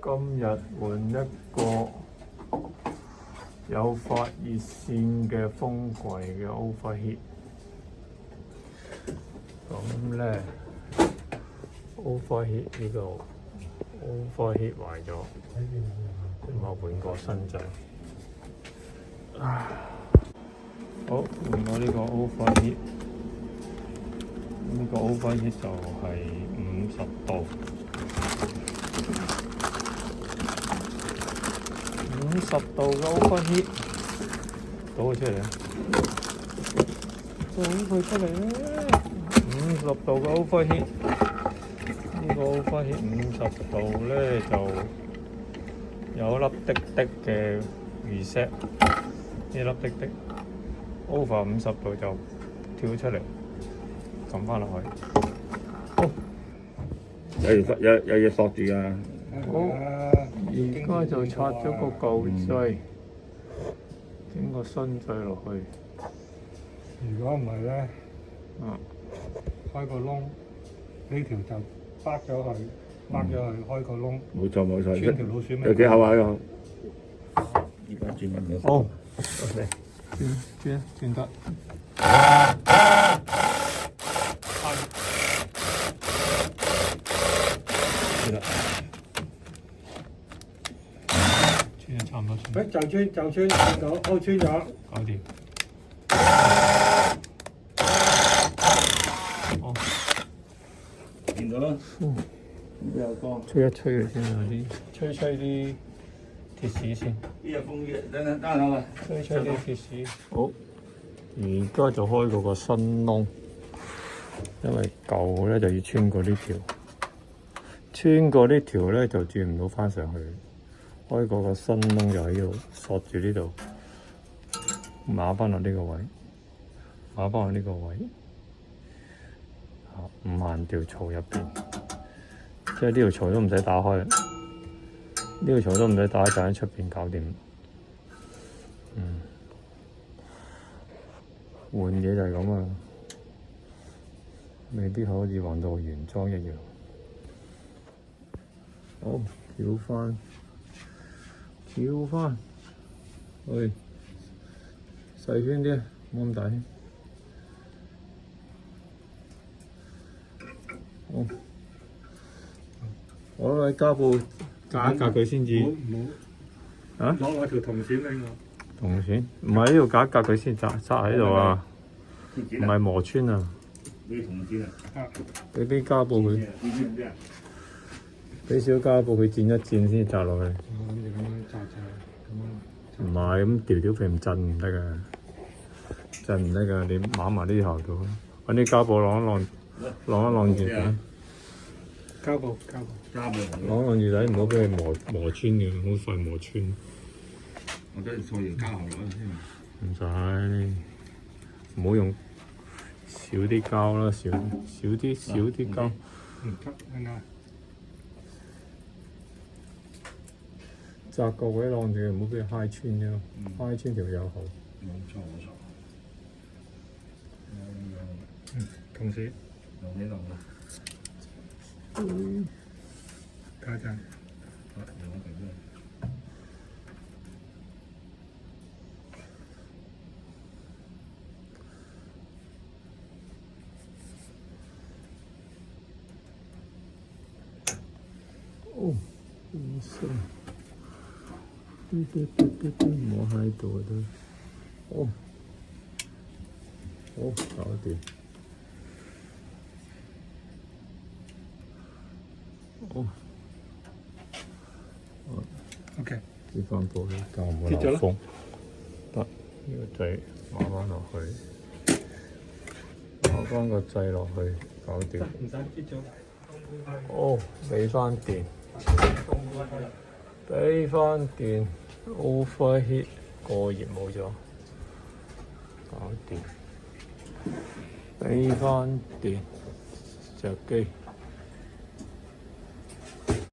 今日換一個有發熱線嘅風櫃嘅 overheat。咁咧 overheat 呢度 overheat 壞咗，咁我換個新掣。好，換我呢個 overheat。呢個 overheat 就係50度，50度嘅 overheat， 倒佢出嚟啊！倒佢出嚟啦！50度嘅 overheat， 呢個 overheat 50度咧就有一粒滴滴嘅 reset， 呢粒滴滴 over 50度就跳出嚟。撳翻落去，好，有嘢索住啊！好，而家就拆咗個舊掣，整個新掣落去。如果唔係咧，開個窿，呢條就掰咗佢，開個窿。冇錯，穿條老鼠尾。有幾厚啊？呢個而家轉緊。好，OK，轉得。穿咗差唔多穿。就穿到，穿咗。搞掂。哦。見到啦。比較光。吹一吹佢先啊！啲吹啲鐵絲先。呢隻風機，等下啦。吹啲鐵絲。好，而家就開嗰個新窿，因為舊咧就要穿過呢條。穿過呢條咧就轉唔到翻上去，開嗰個新窿就喺度索住呢度，碼翻落呢個位，碼翻落呢個位，5萬條槽入邊，即係呢條槽都唔使打開，呢條槽都唔使打開，就喺出邊搞掂。換嘢就係咁啊，未必可以換到原裝一樣。好，調翻，喂，細圈啲，冇咁大圈。好，我攞膠布夾一夾佢先至。啊？攞條銅線俾我。銅線？唔係呢度夾一夾佢先紮喺度啊，唔係磨穿啊。呢銅線啊？俾啲膠布佢。俾少膠布佢剪一剪先紮落去。我諗住咁樣紮咁樣。唔係咁條皮唔震唔得㗎，震唔得㗎。你攬埋呢頭度，揾啲膠布晾一晾住底。膠布。晾一晾住底，唔好俾佢磨穿嘅，好快磨穿。我真係錯完膠後落先。唔使，唔好用少啲膠啦，少啲膠。唔得，啱。紮個位晾住，唔好俾佢揩穿啫，揩穿條友好。冇錯。銅線。用起落啦。睇陣。哦，唔錯。唔好喺度都。好，搞掂。好。OK。接翻布咧，教唔好漏風。得，呢個掣攞翻落去，攞翻個掣落去，搞掂。唔使接咗。哦，俾翻電。俾翻電 ，overheat 過熱冇咗，搞掂。俾翻電，着機。